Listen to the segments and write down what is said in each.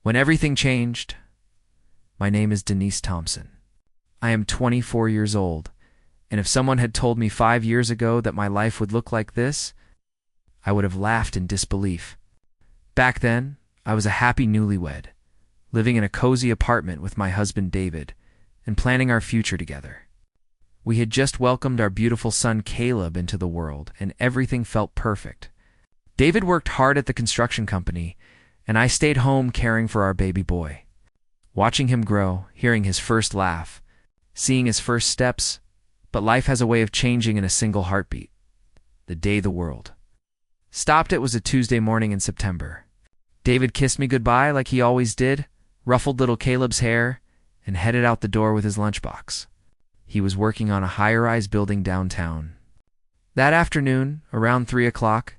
When everything changed. My name is Denise Thompson. I am 24 years old, and if someone had told me 5 years ago that my life would look like this, I would have laughed in disbelief. Back then, I was a happy newlywed, living in a cozy apartment with my husband David, and planning our future together. We had just welcomed our beautiful son Caleb into the world, and everything felt perfect. David worked hard at the construction company, and I stayed home caring for our baby boy. Watching him grow, hearing his first laugh, seeing his first steps, but life has a way of changing in a single heartbeat. The day the world stopped. It was a Tuesday morning in September. David kissed me goodbye like he always did, ruffled little Caleb's hair, and headed out the door with his lunchbox. He was working on a high-rise building downtown. That afternoon, around 3 o'clock,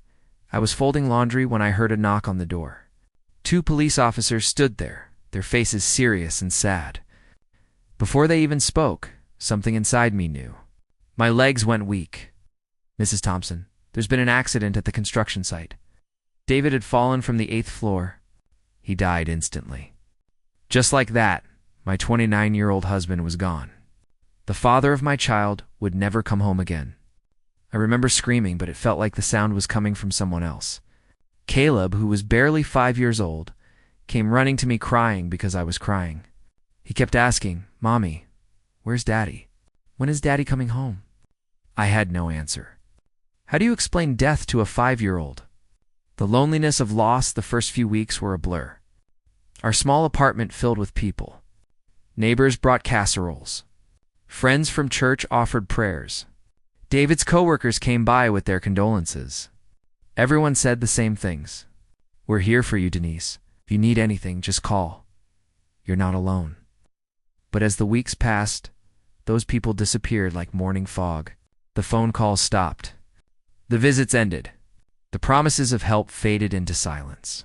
I was folding laundry when I heard a knock on the door. 2 police officers stood there, their faces serious and sad. Before they even spoke, something inside me knew. My legs went weak. "Mrs. Thompson, there's been an accident at the construction site." David had fallen from the 8th floor. He died instantly. Just like that, my 29-year-old husband was gone. The father of my child would never come home again. I remember screaming, but it felt like the sound was coming from someone else. Caleb, who was barely 5 years old, came running to me crying because I was crying. He kept asking, "Mommy, where's Daddy? When is Daddy coming home?" I had no answer. How do you explain death to a 5-year-old? The loneliness of loss the first few weeks were a blur. Our small apartment filled with people. Neighbors brought casseroles. Friends from church offered prayers. David's coworkers came by with their condolences. Everyone said the same things. "We're here for you, Denise. If you need anything, just call. You're not alone." But as the weeks passed, those people disappeared like morning fog. The phone calls stopped. The visits ended. The promises of help faded into silence.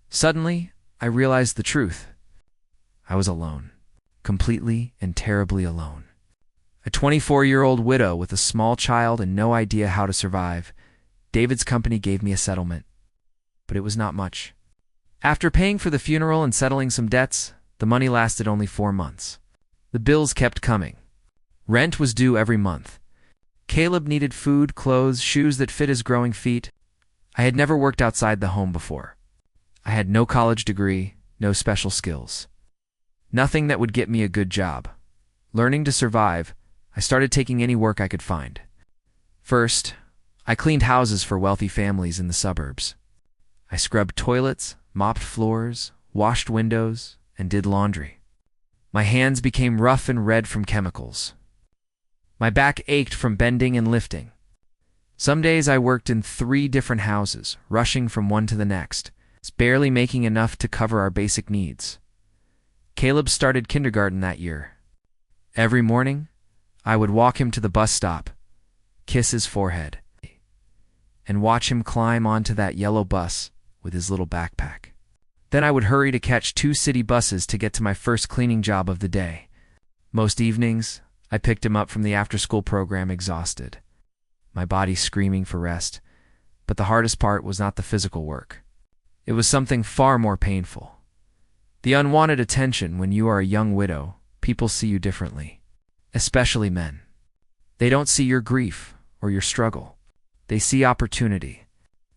Suddenly, I realized the truth. I was alone. Completely and terribly alone. A 24-year-old widow with a small child and no idea how to survive. David's company gave me a settlement, but it was not much. After paying for the funeral and settling some debts, the money lasted only 4 months. The bills kept coming. Rent was due every month. Caleb needed food, clothes, shoes that fit his growing feet. I had never worked outside the home before. I had no college degree, no special skills. Nothing that would get me a good job. Learning to survive, I started taking any work I could find. First, I cleaned houses for wealthy families in the suburbs. I scrubbed toilets, mopped floors, washed windows, and did laundry. My hands became rough and red from chemicals. My back ached from bending and lifting. Some days I worked in 3 different houses, rushing from one to the next, barely making enough to cover our basic needs. Caleb started kindergarten that year. Every morning, I would walk him to the bus stop, kiss his forehead, and watch him climb onto that yellow bus with his little backpack. Then I would hurry to catch 2 city buses to get to my first cleaning job of the day. Most evenings, I picked him up from the after-school program exhausted, my body screaming for rest, but the hardest part was not the physical work. It was something far more painful. The unwanted attention when you are a young widow. People see you differently, especially men. They don't see your grief or your struggle. They see opportunity.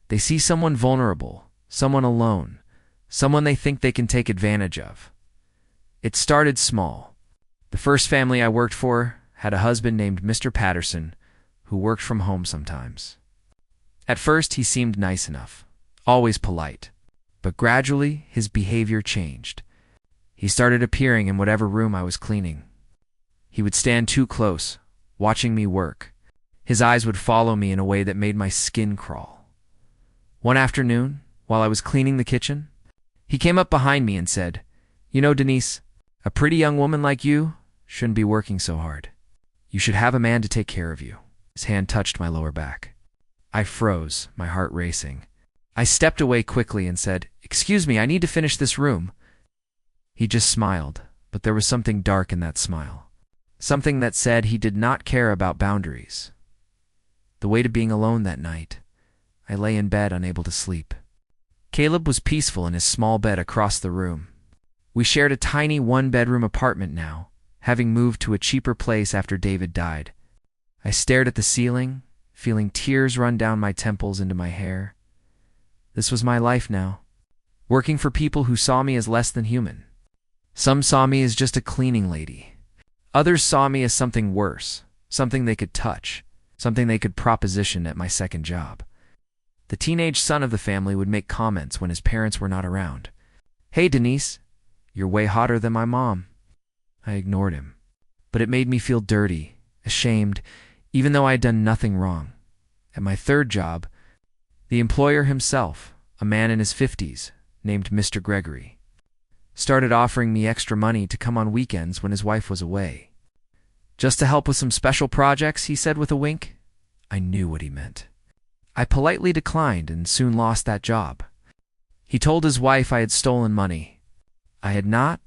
They see someone vulnerable, someone alone, someone they think they can take advantage of. It started small. The first family I worked for had a husband named Mr. Patterson who worked from home sometimes. At first, he seemed nice enough, always polite, but gradually his behavior changed. He started appearing in whatever room I was cleaning. He would stand too close, watching me work. His eyes would follow me in a way that made my skin crawl. One afternoon, while I was cleaning the kitchen, he came up behind me and said, "You know, Denise, a pretty young woman like you shouldn't be working so hard. You should have a man to take care of you." His hand touched my lower back. I froze, my heart racing. I stepped away quickly and said, "Excuse me, I need to finish this room." He just smiled, but there was something dark in that smile. Something that said he did not care about boundaries. The weight of being alone that night, I lay in bed unable to sleep. Caleb was peaceful in his small bed across the room. We shared a tiny one-bedroom apartment now, having moved to a cheaper place after David died. I stared at the ceiling, feeling tears run down my temples into my hair. This was my life now, working for people who saw me as less than human. Some saw me as just a cleaning lady. Others saw me as something worse, something they could touch, something they could proposition at my second job. The teenage son of the family would make comments when his parents were not around. "Hey, Denise, you're way hotter than my mom." I ignored him, but it made me feel dirty, ashamed, even though I had done nothing wrong. At my third job, the employer himself, a man in his 50s, named Mr. Gregory, started offering me extra money to come on weekends when his wife was away. "Just to help with some special projects," he said with a wink. I knew what he meant. I politely declined and soon lost that job. He told his wife I had stolen money. I had not,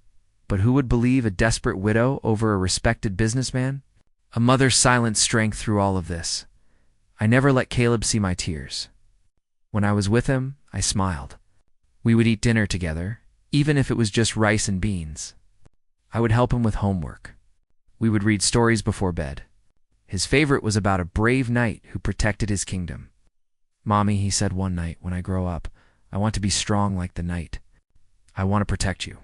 but who would believe a desperate widow over a respected businessman? A mother's silent strength through all of this. I never let Caleb see my tears. When I was with him, I smiled. We would eat dinner together, even if it was just rice and beans. I would help him with homework. We would read stories before bed. His favorite was about a brave knight who protected his kingdom. "Mommy," he said one night, "when I grow up, I want to be strong like the knight. I want to protect you."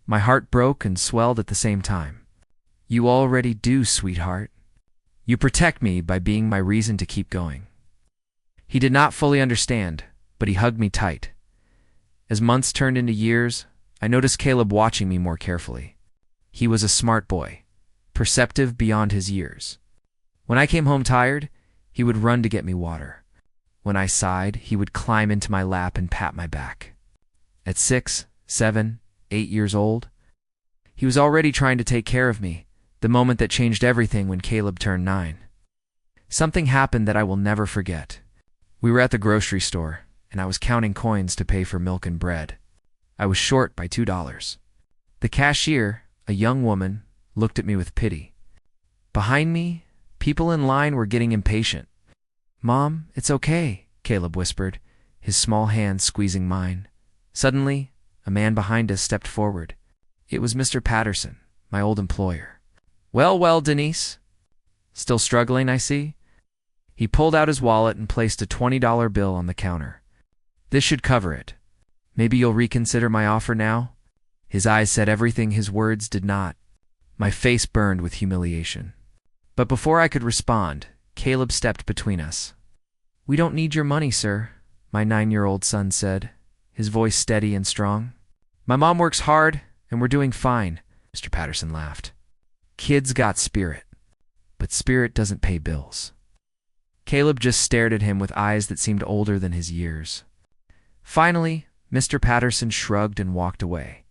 My heart broke and swelled at the same time. "You already do, sweetheart. You protect me by being my reason to keep going." He did not fully understand, but he hugged me tight. As months turned into years, I noticed Caleb watching me more carefully. He was a smart boy, perceptive beyond his years. When I came home tired, he would run to get me water. When I sighed, he would climb into my lap and pat my back. At 6, 7, 8 years old, he was already trying to take care of me, the moment that changed everything when Caleb turned 9. Something happened that I will never forget. We were at the grocery store, and I was counting coins to pay for milk and bread. I was short by $2. The cashier, a young woman, looked at me with pity. Behind me, people in line were getting impatient. "Mom, it's okay," Caleb whispered, his small hand squeezing mine. Suddenly, a man behind us stepped forward. It was Mr. Patterson, my old employer. "Well, well, Denise. Still struggling, I see." He pulled out his wallet and placed a $20 bill on the counter. "This should cover it. Maybe you'll reconsider my offer now?" His eyes said everything his words did not. My face burned with humiliation. But before I could respond, Caleb stepped between us. "We don't need your money, sir," my 9-year-old son said, his voice steady and strong. "My mom works hard, and we're doing fine," Mr. Patterson laughed. "Kids got spirit, but spirit doesn't pay bills." Caleb just stared at him with eyes that seemed older than his years. Finally, Mr. Patterson shrugged and walked away.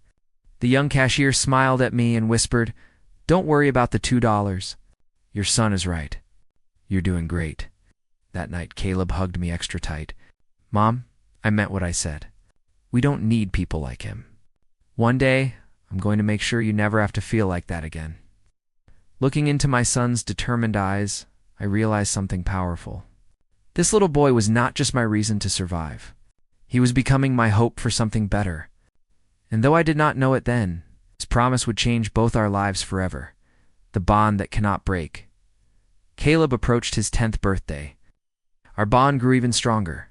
The young cashier smiled at me and whispered, "Don't worry about the $2. Your son is right. You're doing great." That night, Caleb hugged me extra tight. "Mom, I meant what I said. We don't need people like him. One day, I'm going to make sure you never have to feel like that again." Looking into my son's determined eyes, I realized something powerful. This little boy was not just my reason to survive. He was becoming my hope for something better. And though I did not know it then, his promise would change both our lives forever, the bond that cannot break. Caleb approached his 10th birthday. Our bond grew even stronger.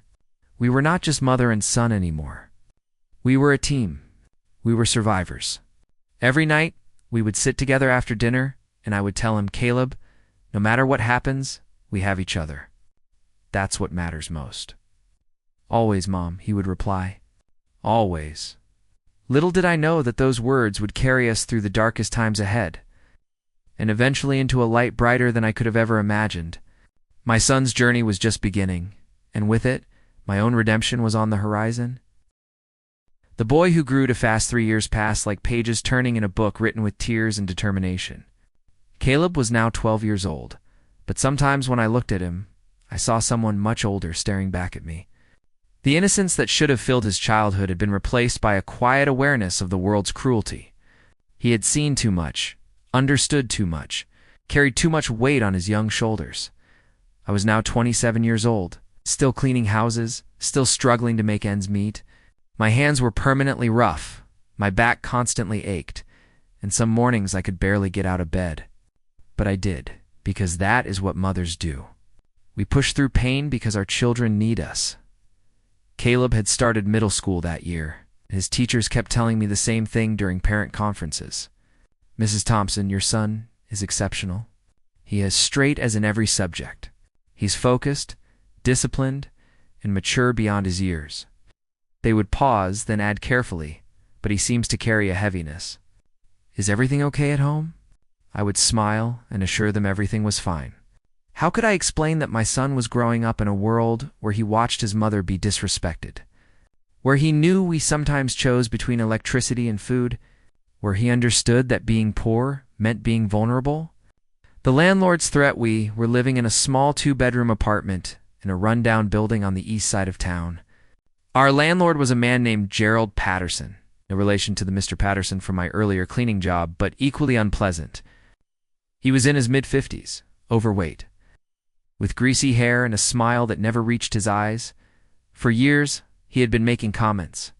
We were not just mother and son anymore. We were a team. We were survivors. Every night, we would sit together after dinner, and I would tell him, "Caleb, no matter what happens, we have each other. That's what matters most." "Always, Mom," he would reply. "Always." Little did I know that those words would carry us through the darkest times ahead, and eventually into a light brighter than I could have ever imagined. My son's journey was just beginning, and with it, my own redemption was on the horizon. The boy who grew to fast 3 years passed like pages turning in a book written with tears and determination. Caleb was now 12 years old, but sometimes when I looked at him, I saw someone much older staring back at me. The innocence that should have filled his childhood had been replaced by a quiet awareness of the world's cruelty. He had seen too much, understood too much, carried too much weight on his young shoulders. I was now 27 years old, still cleaning houses, still struggling to make ends meet, My hands were permanently rough, my back constantly ached, and some mornings I could barely get out of bed. But I did, because that is what mothers do. We push through pain because our children need us. Caleb had started middle school that year. His teachers kept telling me the same thing during parent conferences. "Mrs. Thompson, your son is exceptional. He is straight as in every subject. He's focused, disciplined, and mature beyond his years." They would pause, then add carefully, "But he seems to carry a heaviness. Is everything okay at home?" I would smile and assure them everything was fine. How could I explain that my son was growing up in a world where he watched his mother be disrespected? Where he knew we sometimes chose between electricity and food? Where he understood that being poor meant being vulnerable? The landlord's threat: we were living in a small 2-bedroom apartment in a rundown building on the east side of town. Our landlord was a man named Gerald Patterson, no relation to the Mr. Patterson from my earlier cleaning job, but equally unpleasant. He was in his mid-50s, overweight, with greasy hair and a smile that never reached his eyes. For years, he had been making comments.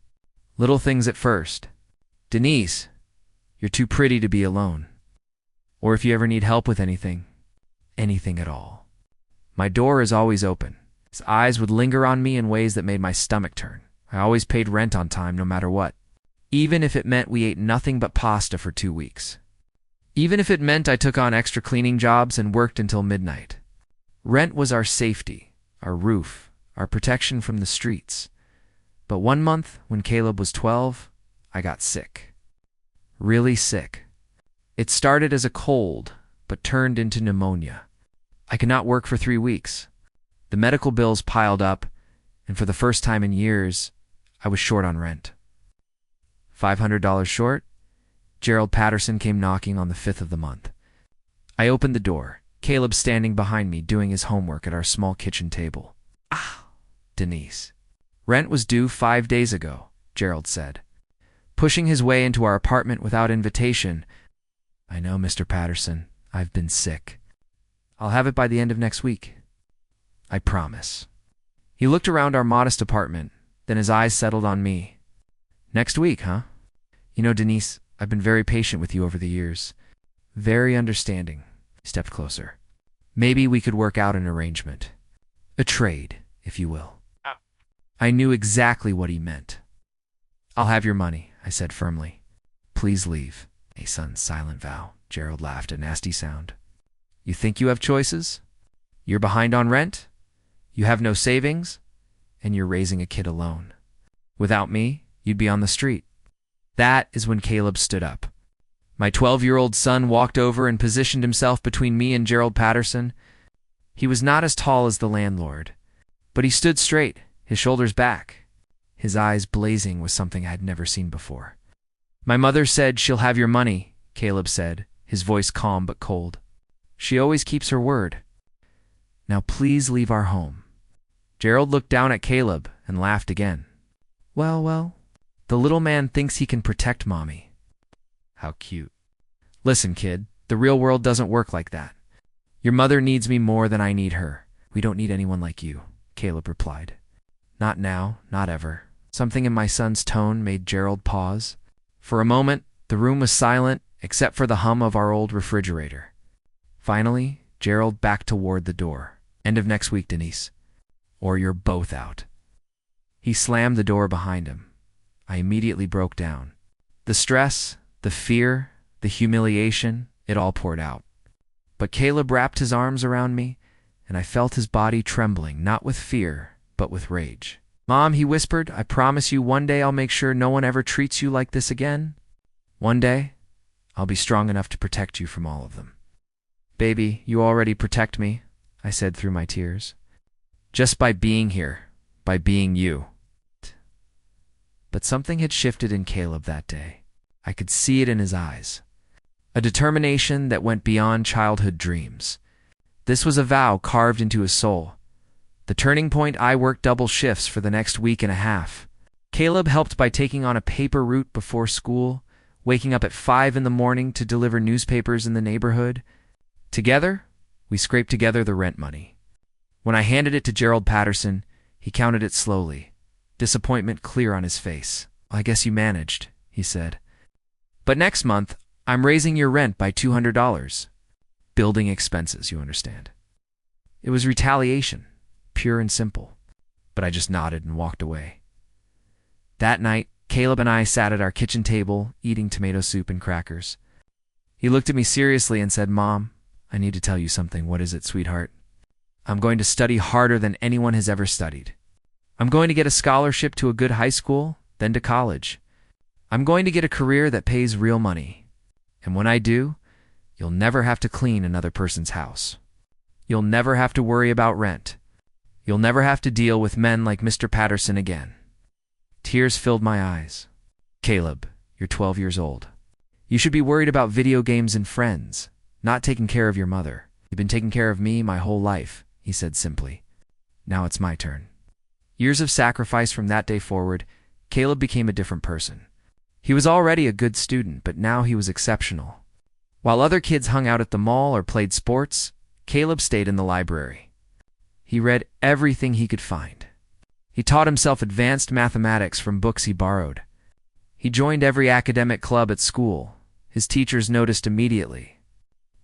Little things at first. "Denise, you're too pretty to be alone." Or if you ever need help with anything at all. My door is always open. His eyes would linger on me in ways that made my stomach turn. I always paid rent on time no matter what. Even if it meant we ate nothing but pasta for 2 weeks. Even if it meant I took on extra cleaning jobs and worked until midnight. Rent was our safety, our roof, our protection from the streets. But one month, when Caleb was 12, I got sick. Really sick. It started as a cold, but turned into pneumonia. I could not work for 3 weeks. The medical bills piled up, and for the first time in years, I was short on rent. $500 short, Gerald Patterson came knocking on the 5th of the month. I opened the door, Caleb standing behind me doing his homework at our small kitchen table. "Ah, Denise. Rent was due 5 days ago," Gerald said, pushing his way into our apartment without invitation. "I know, Mr. Patterson. I've been sick. I'll have it by the end of next week. I promise." He looked around our modest apartment, then his eyes settled on me. "Next week, huh? You know, Denise, I've been very patient with you over the years. Very understanding." He stepped closer. "Maybe we could work out an arrangement. A trade, if you will." I knew exactly what he meant. "I'll have your money," I said firmly. "Please leave." "A son's silent vow." Gerald laughed, a nasty sound. "You think you have choices? You're behind on rent? You have no savings? And you're raising a kid alone. Without me, you'd be on the street." That is when Caleb stood up. My 12-year-old son walked over and positioned himself between me and Gerald Patterson. He was not as tall as the landlord, but he stood straight, his shoulders back, his eyes blazing with something I had never seen before. "My mother said she'll have your money," Caleb said, his voice calm but cold. "She always keeps her word. Now please leave our home." Gerald looked down at Caleb and laughed again. Well, the little man thinks he can protect mommy. How cute. "Listen, kid, the real world doesn't work like that. Your mother needs me more than I need her. We don't need anyone like you," Caleb replied. "Not now, not ever." Something in my son's tone made Gerald pause. For a moment, the room was silent except for the hum of our old refrigerator. Finally, Gerald backed toward the door. "End of next week, Denise. Or you're both out." He slammed the door behind him. I immediately broke down. The stress, the fear, the humiliation, it all poured out. But Caleb wrapped his arms around me, and I felt his body trembling, not with fear, but with rage. "Mom," he whispered, "I promise you one day I'll make sure no one ever treats you like this again. One day, I'll be strong enough to protect you from all of them." "Baby, you already protect me," I said through my tears. "Just by being here, by being you." But something had shifted in Caleb that day. I could see it in his eyes. A determination that went beyond childhood dreams. This was a vow carved into his soul. The turning point: I worked double shifts for the next week and a half. Caleb helped by taking on a paper route before school, waking up at 5 in the morning to deliver newspapers in the neighborhood. Together, we scraped together the rent money. When I handed it to Gerald Patterson, he counted it slowly. disappointment clear on his face. "I guess you managed," he said. "But next month, I'm raising your rent by $200. Building expenses, you understand." It was retaliation, pure and simple. But I just nodded and walked away. That night, Caleb and I sat at our kitchen table, eating tomato soup and crackers. He looked at me seriously and said, "Mom, I need to tell you something." "What is it, sweetheart?" "I'm going to study harder than anyone has ever studied. I'm going to get a scholarship to a good high school, then to college. I'm going to get a career that pays real money. And when I do, you'll never have to clean another person's house. You'll never have to worry about rent. You'll never have to deal with men like Mr. Patterson again." Tears filled my eyes. "Caleb, you're 12 years old. You should be worried about video games and friends, not taking care of your mother. You've been taking care of me my whole life," he said simply. "Now it's my turn." Years of sacrifice. From that day forward, Caleb became a different person. He was already a good student, but now he was exceptional. While other kids hung out at the mall or played sports, Caleb stayed in the library. He read everything he could find. He taught himself advanced mathematics from books he borrowed. He joined every academic club at school. His teachers noticed immediately.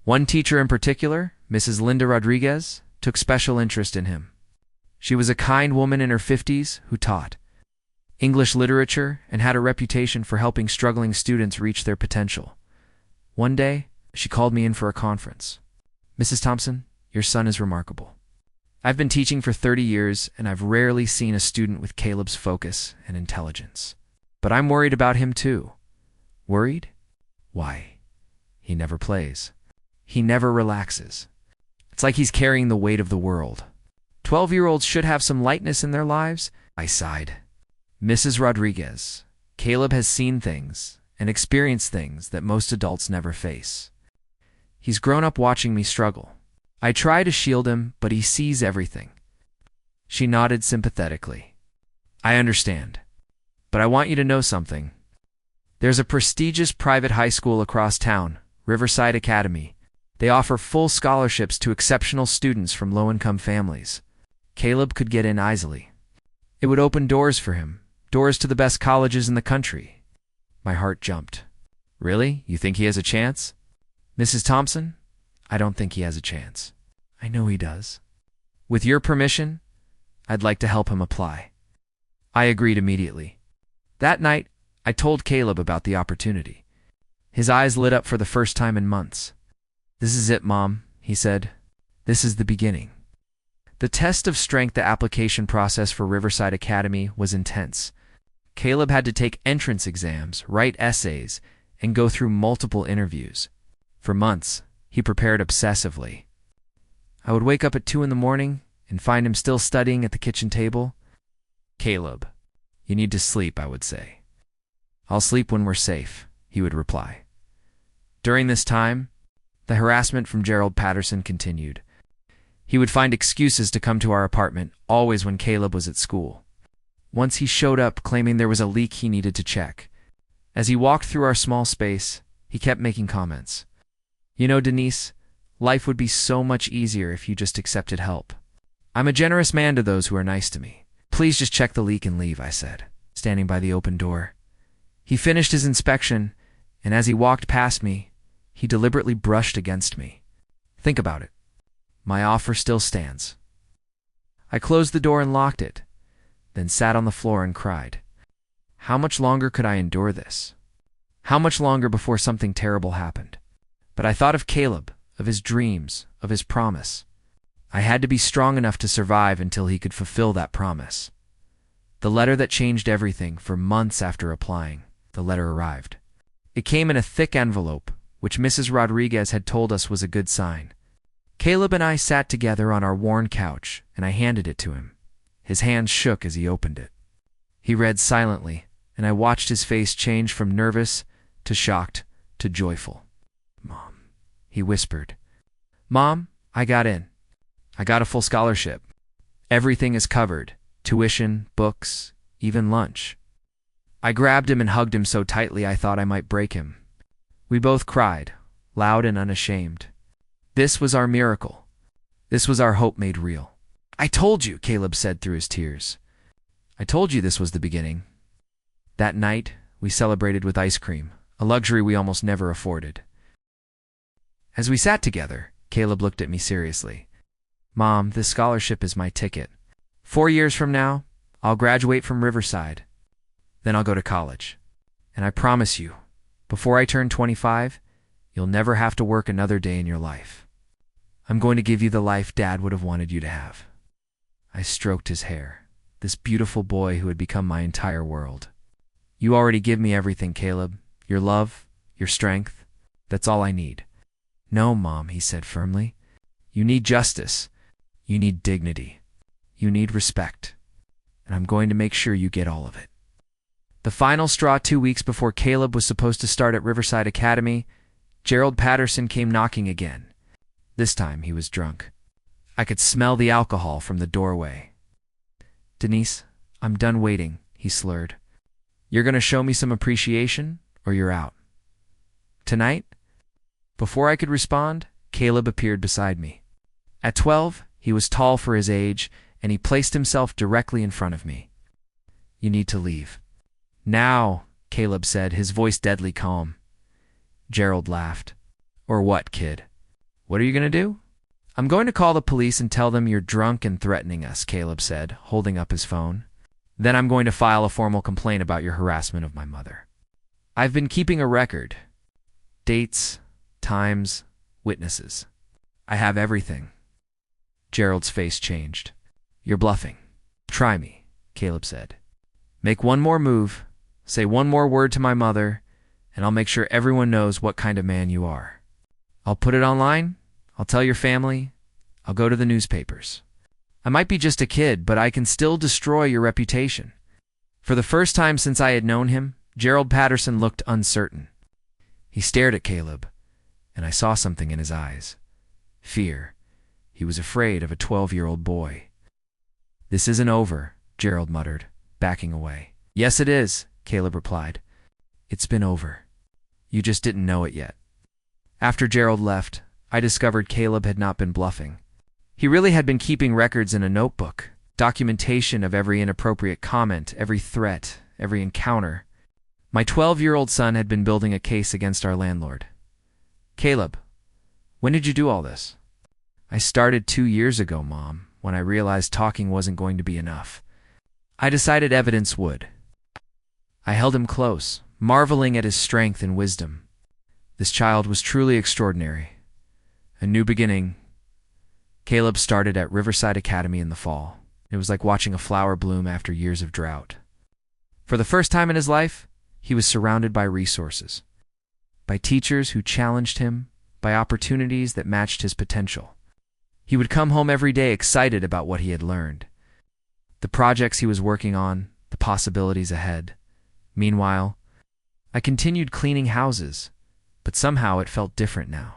One teacher in particular, Mrs. Linda Rodriguez, took special interest in him. She was a kind woman in her 50s who taught English literature and had a reputation for helping struggling students reach their potential. One day, she called me in for a conference. "Mrs. Thompson, your son is remarkable. I've been teaching for 30 years, and I've rarely seen a student with Caleb's focus and intelligence. But I'm worried about him too." "Worried? Why? He never plays. He never relaxes. It's like he's carrying the weight of the world. 12-year-olds should have some lightness in their lives." I sighed. "Mrs. Rodriguez, Caleb has seen things and experienced things that most adults never face. He's grown up watching me struggle. I try to shield him, but he sees everything." She nodded sympathetically. "I understand. But I want you to know something. There's a prestigious private high school across town, Riverside Academy. They offer full scholarships to exceptional students from low-income families. Caleb could get in easily. It would open doors for him, doors to the best colleges in the country." My heart jumped. "Really? You think he has a chance?" "Mrs. Thompson, I don't think he has a chance." "I know he does. With your permission, I'd like to help him apply." I agreed immediately. That night, I told Caleb about the opportunity. His eyes lit up for the first time in months. "This is it, Mom," he said. "This is the beginning." The test of strength, the application process for Riverside Academy, was intense. Caleb had to take entrance exams, write essays, and go through multiple interviews. For months, he prepared obsessively. I would wake up at 2 in the morning and find him still studying at the kitchen table. "Caleb, you need to sleep," I would say. "I'll sleep when we're safe," he would reply. During this time, the harassment from Gerald Patterson continued. He would find excuses to come to our apartment, always when Caleb was at school. Once he showed up claiming there was a leak he needed to check. As he walked through our small space, he kept making comments. "You know, Denise, life would be so much easier if you just accepted help. I'm a generous man to those who are nice to me. Please just check the leak and leave," I said, standing by the open door. He finished his inspection, and as he walked past me, he deliberately brushed against me. Think about it. My offer still stands. I closed the door and locked it, then sat on the floor and cried. How much longer could I endure this? How much longer before something terrible happened? But I thought of Caleb, of his dreams, of his promise. I had to be strong enough to survive until he could fulfill that promise. The letter that changed everything. For months after applying, the letter arrived. It came in a thick envelope, which Mrs. Rodriguez had told us was a good sign. Caleb and I sat together on our worn couch, and I handed it to him. His hands shook as he opened it. He read silently, and I watched his face change from nervous to shocked to joyful. "Mom," he whispered. "Mom, I got in. I got a full scholarship. Everything is covered. Tuition, books, even lunch." I grabbed him and hugged him so tightly I thought I might break him. We both cried, loud and unashamed. This was our miracle. This was our hope made real. "I told you," Caleb said through his tears. I told you this was the beginning. That night, we celebrated with ice cream, a luxury we almost never afforded. As we sat together, Caleb looked at me seriously. Mom, this scholarship is my ticket. 4 years from now, I'll graduate from Riverside. Then I'll go to college. And I promise you, before I turn 25, you'll never have to work another day in your life. I'm going to give you the life Dad would have wanted you to have. I stroked his hair, this beautiful boy who had become my entire world. You already give me everything, Caleb. Your love, your strength. That's all I need. No, Mom, he said firmly. You need justice. You need dignity. You need respect. And I'm going to make sure you get all of it. The final straw, 2 weeks before Caleb was supposed to start at Riverside Academy, Gerald Patterson came knocking again. This time he was drunk. I could smell the alcohol from the doorway. Denise, I'm done waiting, he slurred. You're going to show me some appreciation, or you're out. Tonight? Before I could respond, Caleb appeared beside me. At 12, he was tall for his age, and he placed himself directly in front of me. You need to leave. Now, Caleb said, his voice deadly calm. Gerald laughed. Or what, kid? What are you going to do? I'm going to call the police and tell them you're drunk and threatening us, Caleb said, holding up his phone. Then I'm going to file a formal complaint about your harassment of my mother. I've been keeping a record. Dates, times, witnesses. I have everything. Gerald's face changed. You're bluffing. Try me, Caleb said. Make one more move, say one more word to my mother, and I'll make sure everyone knows what kind of man you are. I'll put it online, I'll tell your family, I'll go to the newspapers. I might be just a kid, but I can still destroy your reputation. For the first time since I had known him, Gerald Patterson looked uncertain. He stared at Caleb, and I saw something in his eyes. Fear. He was afraid of a 12-year-old boy. This isn't over, Gerald muttered, backing away. Yes, it is, Caleb replied. It's been over. You just didn't know it yet. After Gerald left, I discovered Caleb had not been bluffing. He really had been keeping records in a notebook, documentation of every inappropriate comment, every threat, every encounter. My 12-year-old son had been building a case against our landlord. Caleb, when did you do all this? I started 2 years ago, Mom, when I realized talking wasn't going to be enough. I decided evidence would. I held him close, marveling at his strength and wisdom. This child was truly extraordinary. A new beginning. Caleb started at Riverside Academy in the fall. It was like watching a flower bloom after years of drought. For the first time in his life, he was surrounded by resources, by teachers who challenged him, by opportunities that matched his potential. He would come home every day excited about what he had learned, the projects he was working on, the possibilities ahead. Meanwhile, I continued cleaning houses, but somehow it felt different now.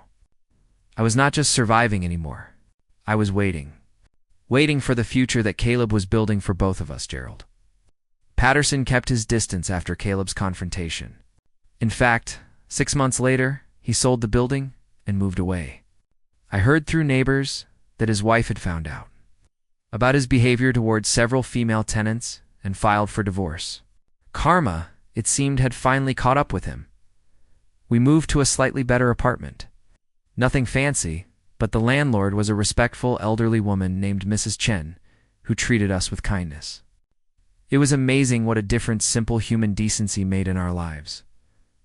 I was not just surviving anymore. I was waiting for the future that Caleb was building for both of us, Gerald. Patterson kept his distance after Caleb's confrontation. In fact, 6 months later, he sold the building and moved away. I heard through neighbors that his wife had found out about his behavior towards several female tenants and filed for divorce. Karma, it seemed, had finally caught up with him. We moved to a slightly better apartment. Nothing fancy, but the landlord was a respectful elderly woman named Mrs. Chen, who treated us with kindness. It was amazing what a difference simple human decency made in our lives.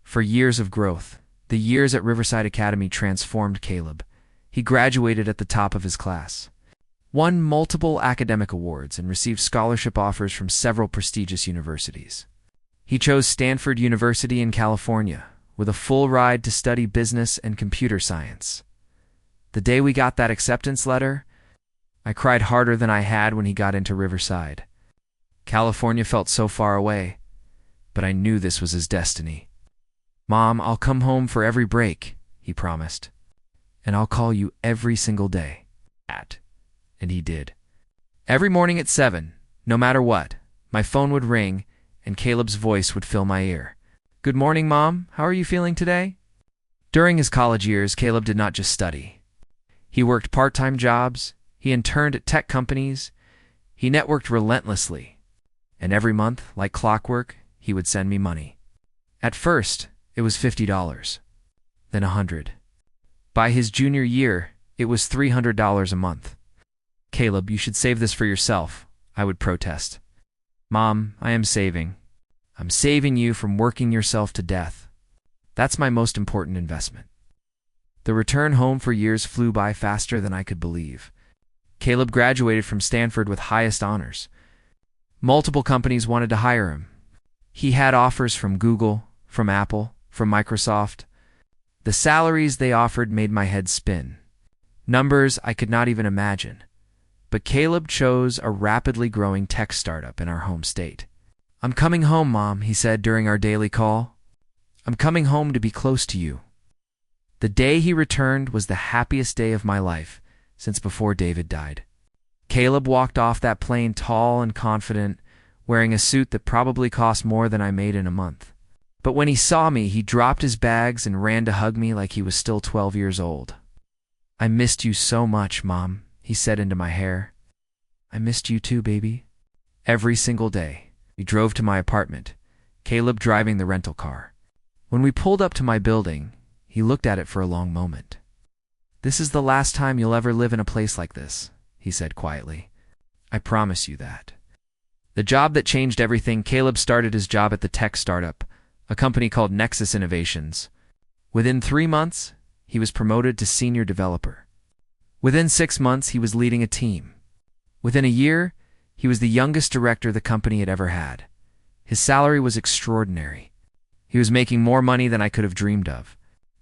For years of growth, the years at Riverside Academy transformed Caleb. He graduated at the top of his class, won multiple academic awards, and received scholarship offers from several prestigious universities. He chose Stanford University in California, with a full ride to study business and computer science. The day we got that acceptance letter, I cried harder than I had when he got into Riverside. California felt so far away, but I knew this was his destiny. Mom, I'll come home for every break, he promised. And I'll call you every single day. And he did. Every morning at 7, no matter what, my phone would ring and Caleb's voice would fill my ear. Good morning, Mom. How are you feeling today? During his college years, Caleb did not just study. He worked part-time jobs, he interned at tech companies, he networked relentlessly, and every month, like clockwork, he would send me money. At first, it was $50, then $100. By his junior year, it was $300 a month. "Caleb, you should save this for yourself," I would protest. "Mom, I am saving. I'm saving you from working yourself to death. That's my most important investment." The return home for years flew by faster than I could believe. Caleb graduated from Stanford with highest honors. Multiple companies wanted to hire him. He had offers from Google, from Apple, from Microsoft. The salaries they offered made my head spin. Numbers I could not even imagine. But Caleb chose a rapidly growing tech startup in our home state. "I'm coming home, Mom," he said during our daily call. "I'm coming home to be close to you." The day he returned was the happiest day of my life since before David died. Caleb walked off that plane tall and confident, wearing a suit that probably cost more than I made in a month. But when he saw me, he dropped his bags and ran to hug me like he was still 12 years old. "I missed you so much, Mom," he said into my hair. "I missed you too, baby." Every single day, we drove to my apartment, Caleb driving the rental car. When we pulled up to my building, he looked at it for a long moment. "This is the last time you'll ever live in a place like this," he said quietly. "I promise you that." The job that changed everything, Caleb started his job at the tech startup, a company called Nexus Innovations. Within 3 months, he was promoted to senior developer. Within 6 months, he was leading a team. Within a year, he was the youngest director the company had ever had. His salary was extraordinary. He was making more money than I could have dreamed of.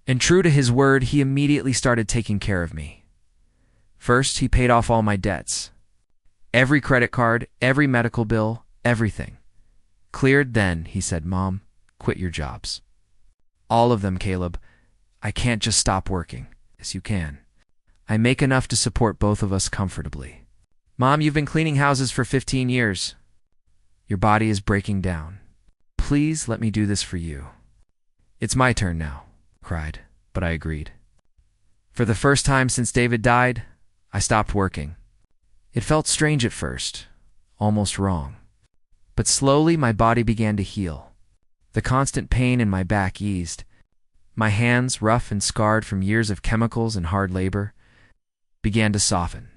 And true to his word, he immediately started taking care of me. First, he paid off all my debts. Every credit card, every medical bill, everything. Cleared then, he said, "Mom, quit your jobs." "All of them, Caleb. I can't just stop working." "Yes, you can. I make enough to support both of us comfortably." "Mom, you've been cleaning houses for 15 years. Your body is breaking down. Please let me do this for you." "It's my turn now," I cried, but I agreed. For the first time since David died, I stopped working. It felt strange at first, almost wrong. But slowly my body began to heal. The constant pain in my back eased. My hands, rough and scarred from years of chemicals and hard labor, began to soften.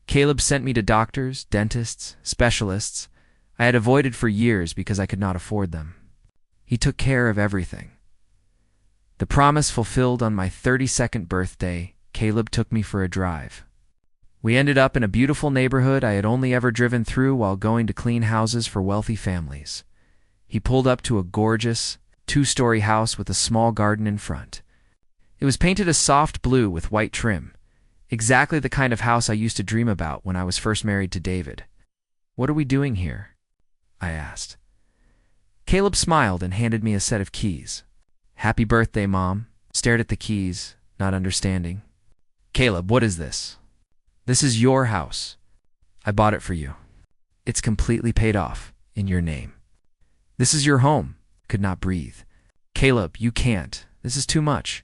Caleb sent me to doctors, dentists, specialists I had avoided for years because I could not afford them. He took care of everything. The promise fulfilled on my 32nd birthday, Caleb took me for a drive. We ended up in a beautiful neighborhood I had only ever driven through while going to clean houses for wealthy families. He pulled up to a gorgeous, 2-story house with a small garden in front. It was painted a soft blue with white trim, exactly the kind of house I used to dream about when I was first married to David. "What are we doing here?" I asked. Caleb smiled and handed me a set of keys. "Happy birthday, Mom." Stared at the keys, not understanding. "Caleb, what is this?" "This is your house. I bought it for you. It's completely paid off, in your name. This is your home." Could not breathe. "Caleb, you can't. This is too much."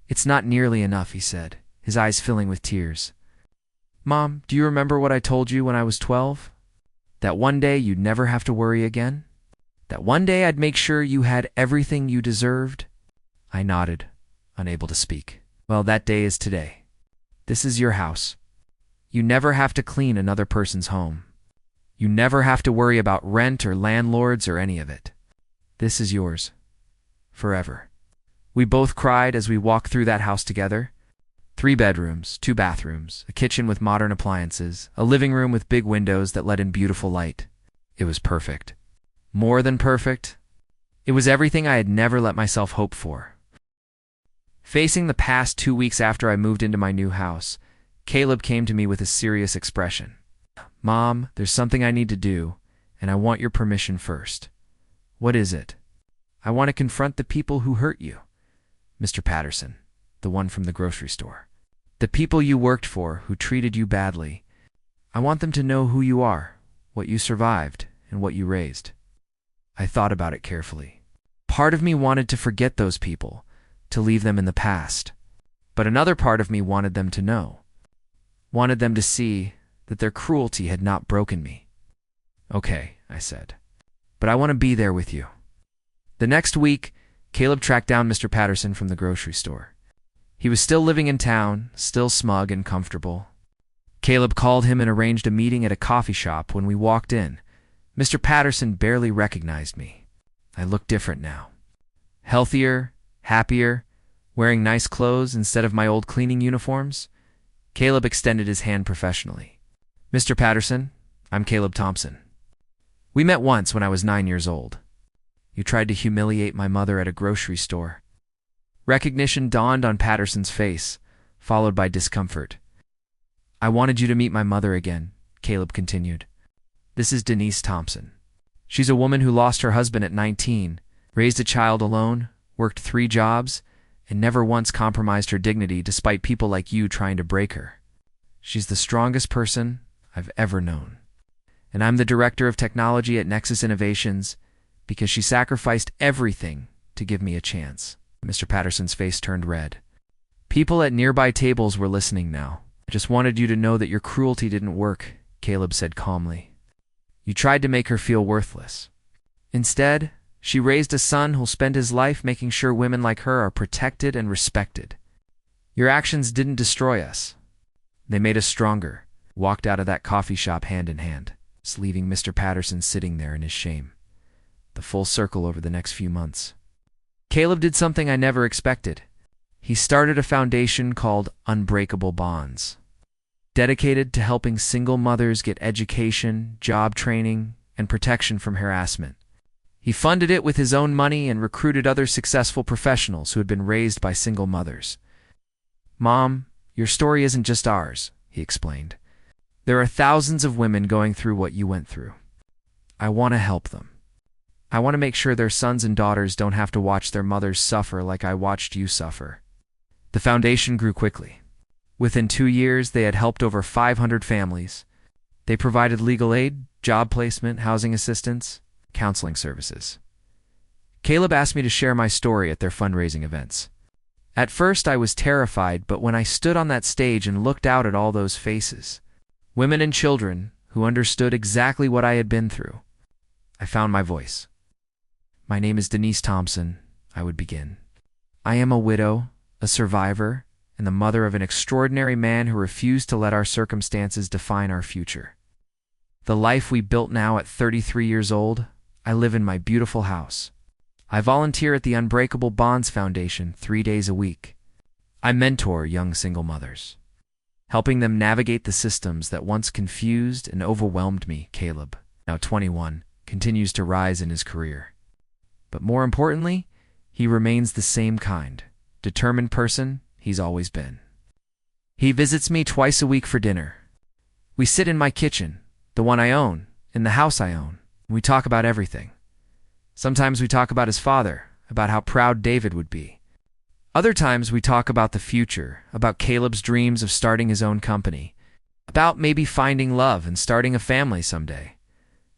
"It's not nearly enough," he said, his eyes filling with tears. "Mom, do you remember what I told you when I was 12? That one day you'd never have to worry again? That one day I'd make sure you had everything you deserved?" I nodded, unable to speak. "Well, that day is today. This is your house. You never have to clean another person's home. You never have to worry about rent or landlords or any of it. This is yours. Forever." We both cried as we walked through that house together. 3 bedrooms, 2 bathrooms, a kitchen with modern appliances, a living room with big windows that let in beautiful light. It was perfect. More than perfect. It was everything I had never let myself hope for. Facing the past 2 weeks after I moved into my new house, Caleb came to me with a serious expression. "Mom, there's something I need to do, and I want your permission first." "What is it?" "I want to confront the people who hurt you. Mr. Patterson, the one from the grocery store. The people you worked for who treated you badly. I want them to know who you are, what you survived, and what you raised." I thought about it carefully. Part of me wanted to forget those people, to leave them in the past. But another part of me wanted them to know. Wanted them to see that their cruelty had not broken me. Okay, I said. But I want to be there with you. The next week, Caleb tracked down Mr. Patterson from the grocery store. He was still living in town, still smug and comfortable. Caleb called him and arranged a meeting at a coffee shop. When we walked in, Mr. Patterson barely recognized me. I looked different now. Healthier, happier, wearing nice clothes instead of my old cleaning uniforms. Caleb extended his hand professionally. Mr. Patterson, I'm Caleb Thompson. We met once when I was 9 years old. You tried to humiliate my mother at a grocery store. Recognition dawned on Patterson's face, followed by discomfort. I wanted you to meet my mother again, Caleb continued. This is Denise Thompson. She's a woman who lost her husband at 19, raised a child alone, worked 3 jobs, and never once compromised her dignity despite people like you trying to break her. She's the strongest person I've ever known. And I'm the director of technology at Nexus Innovations because she sacrificed everything to give me a chance. Mr. Patterson's face turned red. People at nearby tables were listening now. I just wanted you to know that your cruelty didn't work, Caleb said calmly. You tried to make her feel worthless. Instead, she raised a son who'll spend his life making sure women like her are protected and respected. Your actions didn't destroy us. They made us stronger. Walked out of that coffee shop hand in hand, leaving Mr. Patterson sitting there in his shame. The full circle over the next few months. Caleb did something I never expected. He started a foundation called Unbreakable Bonds, dedicated to helping single mothers get education, job training, and protection from harassment. He funded it with his own money and recruited other successful professionals who had been raised by single mothers. Mom, your story isn't just ours, he explained. There are thousands of women going through what you went through. I want to help them. I want to make sure their sons and daughters don't have to watch their mothers suffer like I watched you suffer. The foundation grew quickly. Within 2 years, they had helped over 500 families. They provided legal aid, job placement, housing assistance, counseling services. Caleb asked me to share my story at their fundraising events. At first, I was terrified, but when I stood on that stage and looked out at all those faces, women and children who understood exactly what I had been through, I found my voice. My name is Denise Thompson, I would begin. I am a widow, a survivor, and the mother of an extraordinary man who refused to let our circumstances define our future. The life we built now at 33 years old, I live in my beautiful house. I volunteer at the Unbreakable Bonds Foundation 3 days a week. I mentor young single mothers, helping them navigate the systems that once confused and overwhelmed me. Caleb, now 21, continues to rise in his career. But more importantly, he remains the same kind, determined person he's always been. He visits me twice a week for dinner. We sit in my kitchen, the one I own, in the house I own. We talk about everything. Sometimes we talk about his father, about how proud David would be. Other times we talk about the future, about Caleb's dreams of starting his own company, about maybe finding love and starting a family someday.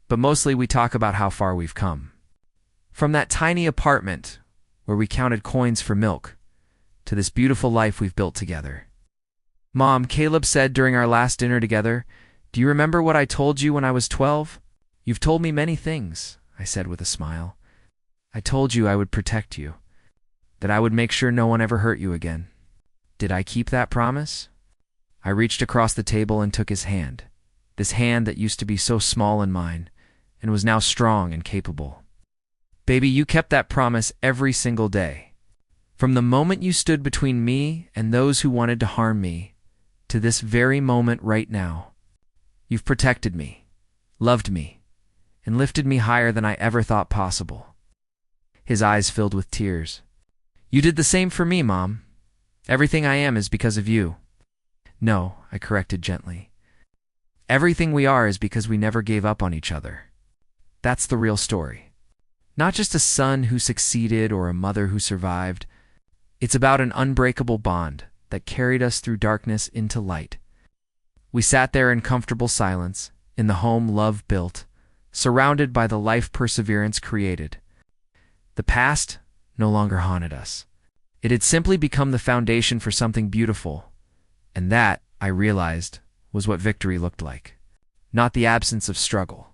But mostly we talk about how far we've come. From that tiny apartment where we counted coins for milk, to this beautiful life we've built together. Mom, Caleb said during our last dinner together, "Do you remember what I told you when I was 12? You've told me many things," I said with a smile. I told you I would protect you, that I would make sure no one ever hurt you again. Did I keep that promise? I reached across the table and took his hand, this hand that used to be so small in mine, and was now strong and capable. Baby, you kept that promise every single day. From the moment you stood between me and those who wanted to harm me, to this very moment right now, you've protected me, loved me, and lifted me higher than I ever thought possible. His eyes filled with tears. You did the same for me, Mom. Everything I am is because of you. No, I corrected gently. Everything we are is because we never gave up on each other. That's the real story. Not just a son who succeeded or a mother who survived. It's about an unbreakable bond that carried us through darkness into light. We sat there in comfortable silence, in the home love built, surrounded by the life perseverance created. The past no longer haunted us. It had simply become the foundation for something beautiful, and that, I realized, was what victory looked like. Not the absence of struggle,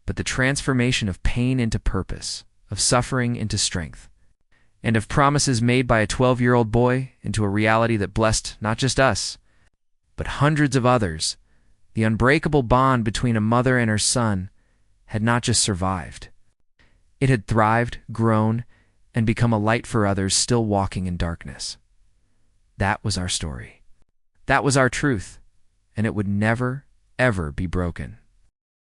but the transformation of pain into purpose, of suffering into strength, and of promises made by a 12-year-old boy into a reality that blessed not just us, but hundreds of others. The unbreakable bond between a mother and her son had not just survived. It had thrived, grown, and become a light for others still walking in darkness. That was our story. That was our truth, and it would never, ever be broken.